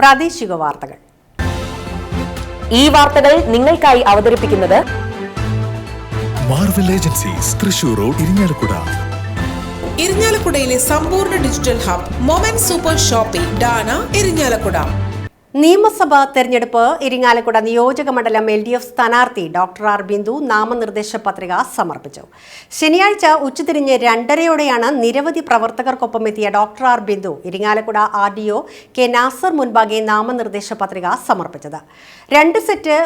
പ്രാദേശിക വാർത്തകൾ. ഈ വാർത്തകൾ നിങ്ങൾക്കായി അവതരിപ്പിക്കുന്നത് Marvel agencies Thrissur road Irinjalakuda. ഇരിങ്ങാലക്കുടയിലെ സമ്പൂർണ്ണ digital hub moment super shopping ഡാന ഇരിങ്ങാലക്കുട. നിയമസഭാ തെരഞ്ഞെടുപ്പ് ഇരിങ്ങാലക്കുട നിയോജക മണ്ഡലം LDF സ്ഥാനാർത്ഥി ഡോക്ടർ ആർ ബിന്ദു നാമനിർദ്ദേശ പത്രിക സമർപ്പിച്ചു. ശനിയാഴ്ച ഉച്ചതിരിഞ്ഞ് 2:30യോടെയാണ് നിരവധി പ്രവർത്തകർക്കൊപ്പം എത്തിയ doctor R Bindu Irinjalakuda RDO K Nasar മുൻപാകെ നാമനിർദ്ദേശ പത്രിക സമർപ്പിച്ചത്. 2 സെറ്റ്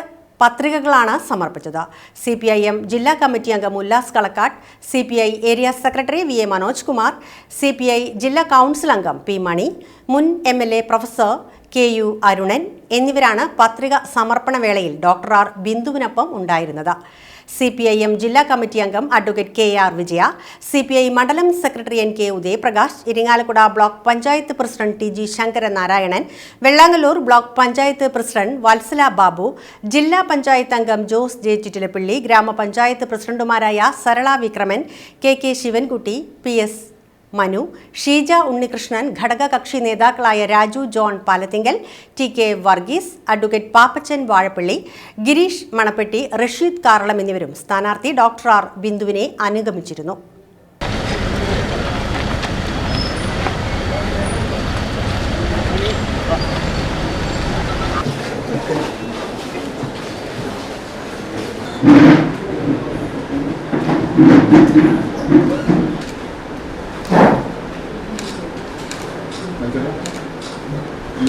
പത്രികകളാണ് സമർപ്പിച്ചത്. CPIM ജില്ലാ കമ്മിറ്റി അംഗം Ullas Kalakkad, CPI area secretary VA Manoj Kumar, CPI ജില്ലാ കൗൺസിൽ അംഗം P മണി, മുൻ MLA പ്രൊഫസർ KU അരുണൻ എന്നിവരാണ് പത്രിക സമർപ്പണ വേളയിൽ ഡോക്ടർ ആർ ബിന്ദുവിനൊപ്പം ഉണ്ടായിരുന്നത്. CPIM ജില്ലാ കമ്മിറ്റി അംഗം അഡ്വക്കേറ്റ് KR വിജയ, CPI മണ്ഡലം secretary NK Udayaprakash, Irinjalakuda block panchayat president TG Sankaranarayanan, Vellangallur block panchayat president Valsala Babu, ജില്ലാ പഞ്ചായത്ത് അംഗം ജോസ് J ചിറ്റിലപ്പള്ളി, ഗ്രാമപഞ്ചായത്ത് പ്രസിഡന്റുമാരായ സരള വിക്രമൻ, KK ശിവൻകുട്ടി, PS മനു, ഷീജ ഉണ്ണികൃഷ്ണൻ, ഘടകകക്ഷി നേതാക്കളായ രാജു ജോൺ പാലത്തിങ്കൽ, TK വർഗീസ്, അഡ്വക്കേറ്റ് പാപ്പച്ചൻ വാഴപ്പള്ളി, ഗിരീഷ് മണപ്പെട്ടി, റഷീദ് കാറളം എന്നിവരും സ്ഥാനാർത്ഥി ഡോക്ടർ ആർ ബിന്ദുവിനെ അനുഗമിച്ചിരുന്നു.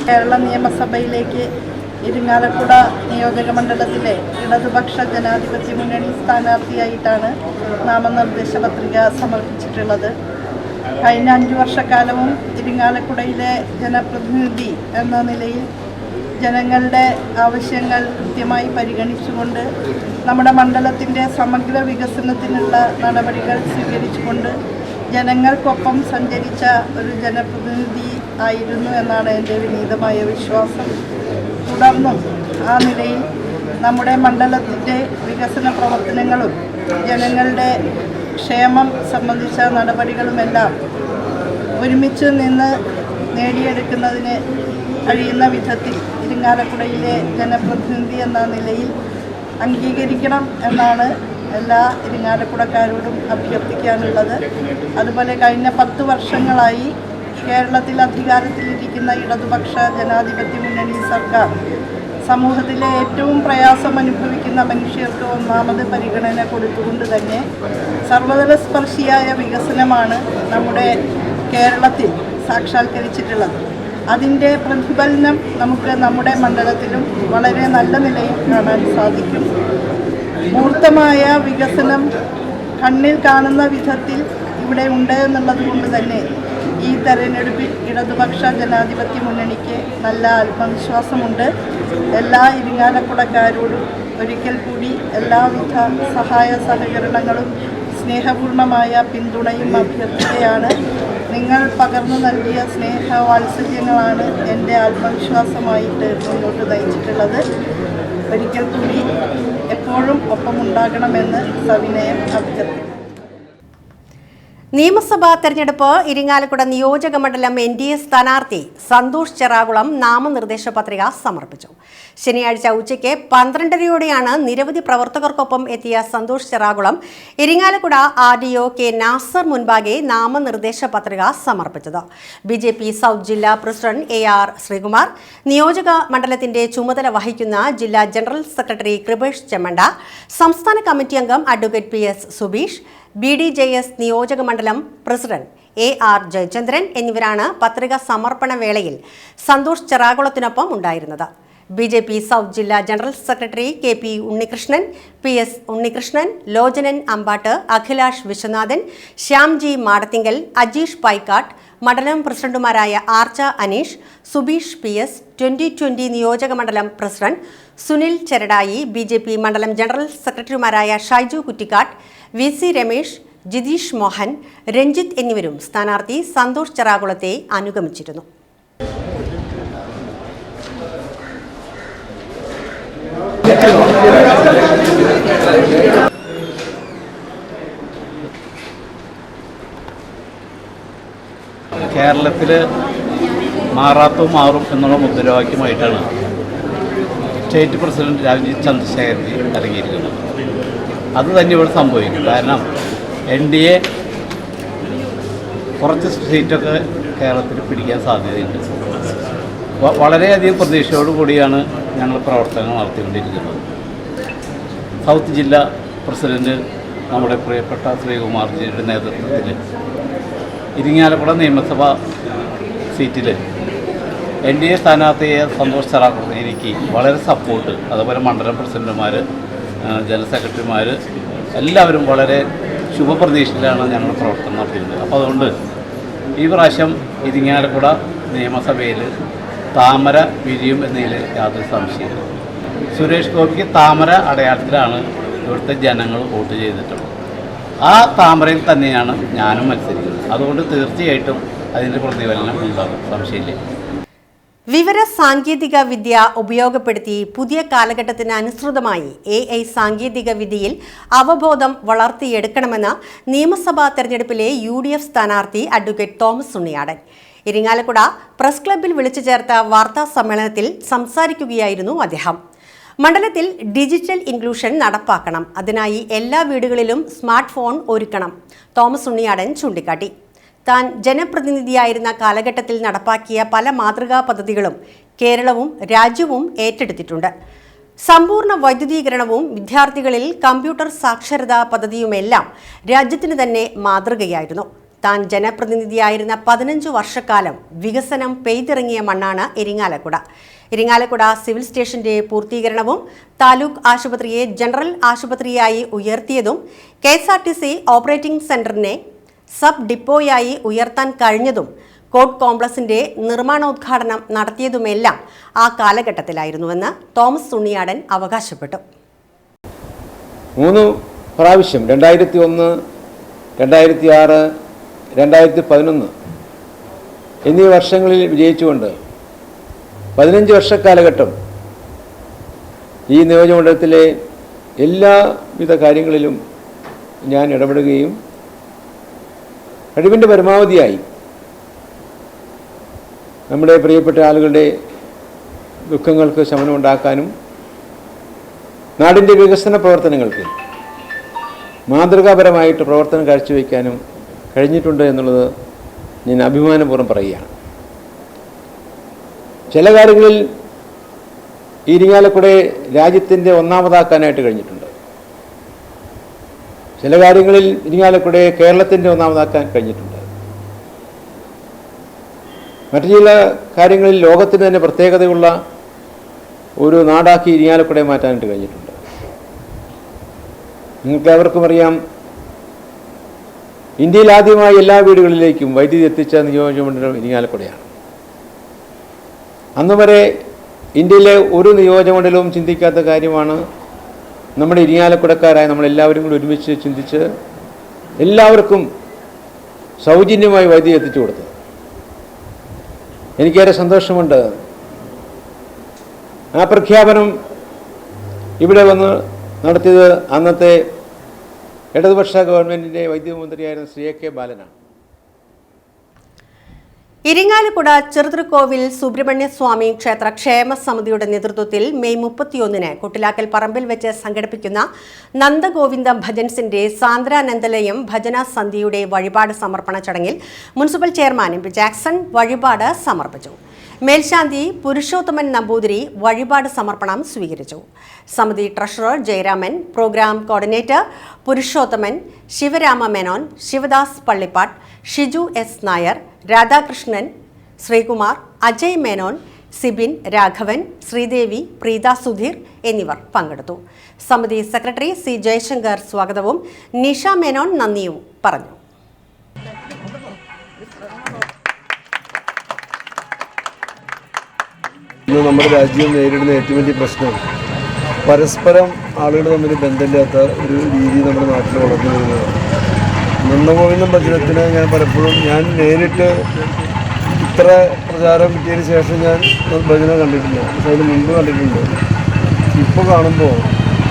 കേരള നിയമസഭയിലേക്ക് ഇരിങ്ങാലക്കുട നിയോജക മണ്ഡലത്തിലെ ഇടതുപക്ഷ ജനാധിപത്യ മുന്നണി സ്ഥാനാർത്ഥിയായിട്ടാണ് നാമനിർദ്ദേശ പത്രിക സമർപ്പിച്ചിട്ടുള്ളത്. കഴിഞ്ഞ 5 വർഷക്കാലവും ഇരിങ്ങാലക്കുടയിലെ ജനപ്രതിനിധി എന്ന നിലയിൽ ജനങ്ങളുടെ ആവശ്യങ്ങൾ കൃത്യമായി പരിഗണിച്ചുകൊണ്ട് നമ്മുടെ മണ്ഡലത്തിൻ്റെ സമഗ്ര വികസനത്തിനുള്ള നടപടികൾ സ്വീകരിച്ചുകൊണ്ട് ജനങ്ങൾക്കൊപ്പം സഞ്ചരിച്ച ഒരു ജനപ്രതിനിധി ആയിരുന്നു എന്നാണ് എൻ്റെ വിനീതമായ വിശ്വാസം. തുടർന്നും ആ നിലയിൽ നമ്മുടെ മണ്ഡലത്തിൻ്റെ വികസന പ്രവർത്തനങ്ങളും ജനങ്ങളുടെ ക്ഷേമം സംബന്ധിച്ച നടപടികളുമെല്ലാം ഒരുമിച്ച് നിന്ന് നേടിയെടുക്കുന്നതിന് കഴിയുന്ന വിധത്തിൽ ഇരിങ്ങാലക്കുടയിലെ ജനപ്രതിനിധി എന്ന നിലയിൽ അംഗീകരിക്കണം എന്നാണ് എല്ലാ ഇരിങ്ങാലക്കുടക്കാരോടും അഭ്യർത്ഥിക്കാനുള്ളത്. അതുപോലെ കഴിഞ്ഞ 10 വർഷങ്ങളായി കേരളത്തിൽ അധികാരത്തിലിരിക്കുന്ന ഇടതുപക്ഷ ജനാധിപത്യ മുന്നണി സർക്കാർ സമൂഹത്തിലെ ഏറ്റവും പ്രയാസം അനുഭവിക്കുന്ന മനുഷ്യർക്ക് ഒന്നാമത് പരിഗണന കൊടുത്തുകൊണ്ട് തന്നെ സർവതല സ്പർശിയായ വികസനമാണ് നമ്മുടെ കേരളത്തിൽ സാക്ഷാത്കരിച്ചിട്ടുള്ളത്. അതിൻ്റെ പ്രതിഫലനം നമുക്ക് നമ്മുടെ മണ്ഡലത്തിലും വളരെ നല്ല നിലയിൽ കാണാൻ സാധിക്കും. മൂർത്തമായ വികസനം കണ്ണിൽ കാണുന്ന വിധത്തിൽ ഇവിടെ ഉണ്ട് എന്നുള്ളത് കൊണ്ട് തന്നെ ഈ തെരഞ്ഞെടുപ്പിൽ ഇടതുപക്ഷ ജനാധിപത്യ മുന്നണിക്ക് നല്ല ആത്മവിശ്വാസമുണ്ട്. എല്ലാ ഇരിങ്ങാലക്കുടക്കാരോടും ഒരിക്കൽ കൂടി എല്ലാവിധ സഹായ സഹകരണങ്ങളും സ്നേഹപൂർണമായ പിന്തുണയും അഭ്യർത്ഥിക്കുകയാണ്. നിങ്ങൾ പകർന്നു നൽകിയ സ്നേഹവാത്സല്യങ്ങളാണ് എൻ്റെ ആത്മവിശ്വാസമായിട്ട് മുന്നോട്ട് നയിച്ചിട്ടുള്ളത്. ഒരിക്കൽ കൂടി എപ്പോഴും ഒപ്പമുണ്ടാകണമെന്ന് സവിനയം അഭ്യർത്ഥിക്കുന്നു. നിയമസഭാ തെരഞ്ഞെടുപ്പ് ഇരിങ്ങാലക്കുട നിയോജക മണ്ഡലം NDA സ്ഥാനാർത്ഥി സന്തോഷ് ചെറാകുളം നാമനിർദ്ദേശ പത്രിക സമർപ്പിച്ചു. ശനിയാഴ്ച ഉച്ചയ്ക്ക് 12:30യോടെയാണ് നിരവധി പ്രവർത്തകർക്കൊപ്പം എത്തിയ സന്തോഷ് ചെറാകുളം ഇരിങ്ങാലക്കുട RDO കെ നാസർ മുൻപാകെ നാമനിർദ്ദേശ പത്രിക സമർപ്പിച്ചത്. BJP സൗത്ത് ജില്ലാ പ്രസിഡന്റ് AR ശ്രീകുമാർ, നിയോജക മണ്ഡലത്തിന്റെ ചുമതല വഹിക്കുന്ന ജില്ലാ ജനറൽ സെക്രട്ടറി കൃപേഷ് ചെമ്മണ്ട, സംസ്ഥാന കമ്മിറ്റി അംഗം അഡ്വക്കേറ്റ് PS സുബീഷ്, BDJS നിയോജക മണ്ഡലം പ്രസിഡന്റ് AR ജയചന്ദ്രൻ എന്നിവരാണ് പത്രിക സമർപ്പണ വേളയിൽ സന്തോഷ് ചെറാകുളത്തിനൊപ്പം ഉണ്ടായിരുന്നത്. BJP സൗത്ത് ജില്ലാ general secretary KP Unnikrishnan, PS Unnikrishnan, Lochanan Ambatt, Akhilash Viswanathan, Shyamji Madathinkal, Ajeesh Paikkatt, മണ്ഡലം പ്രസിഡന്റുമാരായ ആർച്ച അനീഷ്, സുബീഷ് PS, 2020 നിയോജക മണ്ഡലം പ്രസിഡന്റ് സുനിൽ ചെരടായി, BJP മണ്ഡലം ജനറൽ സെക്രട്ടറിമാരായ ഷൈജു കുറ്റിക്കാട്ട്, VC രമേശ്, ജിതീഷ് മോഹൻ, രഞ്ജിത്ത് എന്നിവരും സ്ഥാനാർത്ഥി സന്തോഷ് ചെറാകുളത്തെ അനുഗമിച്ചിരുന്നു. കേരളത്തിൽ മാറാത്തോ മാറും എന്നുള്ള മുദ്രാവാക്യമായിട്ടാണ് സ്റ്റേറ്റ് പ്രസിഡന്റ് രാജീവ് ചന്ദ്രശേഖരജി ഇറങ്ങിയിരിക്കുന്നത്. അത് തന്നെ ഇവിടെ സംഭവിക്കും. കാരണം NDA കുറച്ച് സീറ്റൊക്കെ കേരളത്തിൽ പിടിക്കാൻ സാധ്യതയുണ്ട്. വളരെയധികം പ്രതീക്ഷയോടു കൂടിയാണ് ഞങ്ങൾ പ്രവർത്തനങ്ങൾ നടത്തിക്കൊണ്ടിരിക്കുന്നത്. സൗത്ത് ജില്ലാ പ്രസിഡന്റ് നമ്മുടെ പ്രിയപ്പെട്ട ശ്രീകുമാർജിയുടെ നേതൃത്വത്തിൽ ഇരിങ്ങാലക്കുട നിയമസഭാ സീറ്റിൽ NDA സ്ഥാനാർത്ഥിയെ സന്തോഷ് ചറാക്കുറശ്ശേരിക്ക് വളരെ സപ്പോർട്ട്, അതുപോലെ മണ്ഡലം പ്രസിഡന്റുമാർ, ജനറൽ സെക്രട്ടറിമാർ എല്ലാവരും വളരെ ശുഭപ്രതീക്ഷയിലാണ് ഞങ്ങൾ പ്രവർത്തനം നടത്തിയിരുന്നത്. അപ്പോൾ അതുകൊണ്ട് ഈ പ്രാവശ്യം ഇരിങ്ങാലക്കുട നിയമസഭയിൽ താമര വിരിയും എന്നതിൽ യാതൊരു സംശയമില്ല. സുരേഷ് ഗോപിക്ക് താമര അടയാളത്തിലാണ് ഇവിടുത്തെ ജനങ്ങൾ വോട്ട് ചെയ്തിട്ടുള്ളത്. ആ താമരയിൽ തന്നെയാണ് ഞാനും മത്സരിക്കുന്നത്. അതുകൊണ്ട് തീർച്ചയായിട്ടും അതിൻ്റെ പ്രതിഫലനം ഉണ്ടാകും, സംശയമില്ല. വിവര സാങ്കേതിക വിദ്യ ഉപയോഗപ്പെടുത്തി പുതിയ കാലഘട്ടത്തിന് അനുസൃതമായി AI സാങ്കേതിക വിദ്യയിൽ അവബോധം വളർത്തിയെടുക്കണമെന്ന് നിയമസഭാ തെരഞ്ഞെടുപ്പിലെ UDF സ്ഥാനാർത്ഥി advocate Thomas Unniyadan. Irinjalakuda press ക്ലബ്ബിൽ വിളിച്ചു ചേർത്ത വാർത്താ സമ്മേളനത്തിൽ സംസാരിക്കുകയായിരുന്നു അദ്ദേഹം. മണ്ഡലത്തിൽ ഡിജിറ്റൽ ഇൻക്ലൂഷൻ നടപ്പാക്കണം, അതിനായി എല്ലാ വീടുകളിലും സ്മാർട്ട് ഫോൺ ഒരുക്കണം തോമസ് ഉണ്ണിയാടൻ ചൂണ്ടിക്കാട്ടി. താൻ ജനപ്രതിനിധിയായിരുന്ന കാലഘട്ടത്തിൽ നടപ്പാക്കിയ പല മാതൃകാ പദ്ധതികളും കേരളവും രാജ്യവും ഏറ്റെടുത്തിട്ടുണ്ട്. സമ്പൂർണ്ണ വൈദ്യുതീകരണവും വിദ്യാർത്ഥികളിൽ കമ്പ്യൂട്ടർ സാക്ഷരതാ പദ്ധതിയുമെല്ലാം രാജ്യത്തിന് തന്നെ മാതൃകയായിരുന്നു. താൻ ജനപ്രതിനിധിയായിരുന്ന 15 വർഷക്കാലം വികസനം പെയ്തിറങ്ങിയ മണ്ണാണ് ഇരിങ്ങാലക്കുട. ഇരിങ്ങാലക്കുട സിവിൽ സ്റ്റേഷന്റെ പൂർത്തീകരണവും താലൂക്ക് ആശുപത്രിയെ ജനറൽ ആശുപത്രിയായി ഉയർത്തിയതും KSRTC ഓപ്പറേറ്റിംഗ് സെന്ററിനെ സബ് ഡിപ്പോയായി ഉയർത്താൻ കഴിഞ്ഞതും കോർട്ട് കോംപ്ലക്സിന്റെ നിർമ്മാണോദ്ഘാടനം നടത്തിയതുമെല്ലാം ആ കാലഘട്ടത്തിലായിരുന്നുവെന്ന് തോമസ് ഉണ്ണിയാടൻ അവകാശപ്പെട്ടു. 3 പ്രാവശ്യം 2001, 2006, 2011 എന്നീ വർഷങ്ങളിൽ വിജയിച്ചുകൊണ്ട് 15 വർഷക്കാലഘട്ടം ഈ നിയോജകമണ്ഡലത്തിലെ എല്ലാവിധ കാര്യങ്ങളിലും ഞാൻ ഇടപെടുകയും കഴിവിൻ്റെ പരമാവധിയായി നമ്മുടെ പ്രിയപ്പെട്ട ആളുകളുടെ ദുഃഖങ്ങൾക്ക് ശമനമുണ്ടാക്കാനും നാടിൻ്റെ വികസന പ്രവർത്തനങ്ങൾക്ക് മാതൃകാപരമായിട്ട് പ്രവർത്തനം കാഴ്ചവെക്കാനും കഴിഞ്ഞിട്ടുണ്ട് എന്നുള്ളത് ഞാൻ അഭിമാനപൂർവ്വം പറയുകയാണ്. ചില കാര്യങ്ങളിൽ ഇരിങ്ങാലക്കുടയെ രാജ്യത്തിൻ്റെ ഒന്നാമതാക്കാനായിട്ട് കഴിഞ്ഞിട്ടുണ്ട്. ചില കാര്യങ്ങളിൽ ഇരിങ്ങാലക്കുടയെ കേരളത്തിൻ്റെ ഒന്നാമതാക്കാൻ കഴിഞ്ഞിട്ടുണ്ട്. മറ്റു ചില കാര്യങ്ങളിൽ ലോകത്തിന് തന്നെ പ്രത്യേകതയുള്ള ഒരു നാടാക്കി ഇരിങ്ങാലക്കുടയെ മാറ്റാനായിട്ട് കഴിഞ്ഞിട്ടുണ്ട്. നിങ്ങൾക്ക് ഏവർക്കും അറിയാം, ഇന്ത്യയിൽ ആദ്യമായി എല്ലാ വീടുകളിലേക്കും വൈദ്യുതി എത്തിച്ച നിയോജകമണ്ഡലം ഇരിങ്ങാലക്കുടയാണ്. അന്ന് വരെ ഇന്ത്യയിലെ ഒരു നിയോജകമണ്ഡലവും ചിന്തിക്കാത്ത കാര്യമാണ് നമ്മുടെ ഇരിങ്ങാലക്കുടക്കാരായ നമ്മളെല്ലാവരും കൂടി ഒരുമിച്ച് ചിന്തിച്ച് എല്ലാവർക്കും സൗജന്യമായി വൈദ്യുതി എത്തിച്ചു കൊടുത്തത്. എനിക്കേറെ സന്തോഷമുണ്ട്. ആ പ്രഖ്യാപനം ഇവിടെ വന്ന് നടത്തിയത് അന്നത്തെ ഇടതുപക്ഷ ഗവൺമെൻറ്റിൻ്റെ വൈദ്യുതി മന്ത്രിയായിരുന്ന ശ്രീ AK ബാലനാണ്. ഇരിങ്ങാലക്കുട ചെറുതൃക്കോവിൽ സുബ്രഹ്മണ്യസ്വാമി ക്ഷേത്ര ക്ഷേമ സമിതിയുടെ നേതൃത്വത്തിൽ മെയ് 31 കുട്ടിലാക്കൽ പറമ്പിൽ വെച്ച് സംഘടിപ്പിക്കുന്ന നന്ദഗോവിന്ദ ഭജൻസിന്റെ സാന്ദ്രാനന്ദലയം ഭജന സന്ധ്യയുടെ വഴിപാട് സമർപ്പണ ചടങ്ങിൽ മുനിസിപ്പൽ ചെയർമാൻ MP ജാക്സൺ വഴിപാട് സമർപ്പിച്ചു. മേൽശാന്തി പുരുഷോത്തമൻ നമ്പൂതിരി വഴിപാട് സമർപ്പണം സ്വീകരിച്ചു. സമിതി treasurer Jayaraman, programme coordinator Purushothaman, Sivarama Menon, Sivadas Pallippattu, Shiju S Nair, Radhakrishnan, Sreekumar, Ajay Menon, Sibin, Raghavan, Sreedevi, Preetha Sudheer എന്നിവർ പങ്കെടുത്തു. സമിതി സെക്രട്ടറി C ജയശങ്കർ സ്വാഗതവും നിഷ മേനോൻ നന്ദിയും പറഞ്ഞു. ഇന്ന് നമ്മുടെ രാജ്യം നേരിടുന്ന ഏറ്റവും വലിയ പ്രശ്നം പരസ്പരം ആളുകൾ തമ്മിൽ ബന്ധമില്ലാത്ത ഒരു രീതി നമ്മുടെ നാട്ടിൽ വളർന്നു വരുന്നതാണ്. നന്ദഗോവിന്ദം ഭജനത്തിന് ഞാൻ നേരിട്ട് ഇത്ര പ്രചാരം കിട്ടിയതിന് ശേഷം ഞാൻ ഭജന കണ്ടിട്ടില്ല. പക്ഷെ അതിന് മുമ്പ് കണ്ടിട്ടുണ്ട്. ഇപ്പോൾ കാണുമ്പോൾ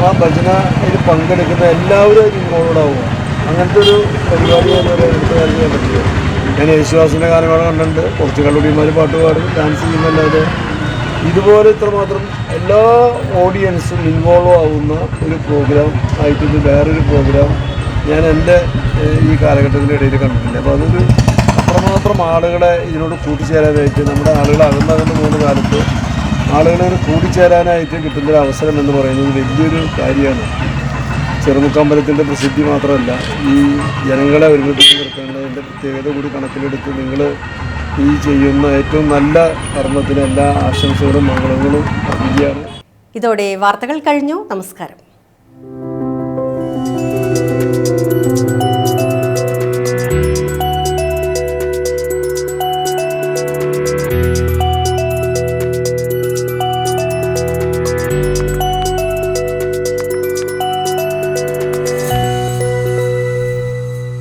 ആ ഭജനയിൽ പങ്കെടുക്കുന്ന എല്ലാവരും ഇൻവോൾവ് ആവുക. അങ്ങനത്തെ ഒരു പരിപാടി ഞാൻ എടുത്ത കാര്യം കണ്ടിട്ടില്ല. ഞാൻ യേശുദാസിൻ്റെ ഗാനമേള കണ്ടിട്ടുണ്ട്. കുറച്ച് കള്ളുടിമാർ പാട്ട് പാടും, ഡാൻസ് ചെയ്യുന്നല്ലാതെ ഇതുപോലെ ഇത്രമാത്രം എല്ലാ ഓഡിയൻസും ഇൻവോൾവ് ആവുന്ന ഒരു പ്രോഗ്രാം ആയിട്ട് ഇത് വേറൊരു പ്രോഗ്രാം ഞാൻ എൻ്റെ ഈ കാലഘട്ടത്തിൻ്റെ ഇടയിൽ കണ്ടിട്ടില്ല. അപ്പോൾ അതൊരു അത്രമാത്രം ആളുകളെ ഇതിനോട് കൂട്ടിച്ചേരാനായിട്ട്, നമ്മുടെ ആളുകൾ അകന്നകന്ന് പോകുന്ന കാലത്ത് ആളുകളെ കൂടിച്ചേരാനായിട്ട് കിട്ടുന്നൊരു അവസരം എന്ന് പറയുന്നത് വലിയൊരു കാര്യമാണ്. ചെറുമുക്കമ്പലത്തിൻ്റെ പ്രസിദ്ധി മാത്രമല്ല, ഈ ജനങ്ങളെ ഒരുമിപ്പിച്ച് നിർത്തേണ്ടതിൻ്റെ പ്രത്യേകത കൂടി കണക്കിലെടുത്ത് നിങ്ങൾ ഈ ചെയ്യുന്ന ഏറ്റവും നല്ല കർമ്മത്തിന് എല്ലാ ആശംസകളും മംഗളങ്ങളും നൽകിയാണ്. ഇതോടെ വാർത്തകൾ കഴിഞ്ഞു. നമസ്കാരം.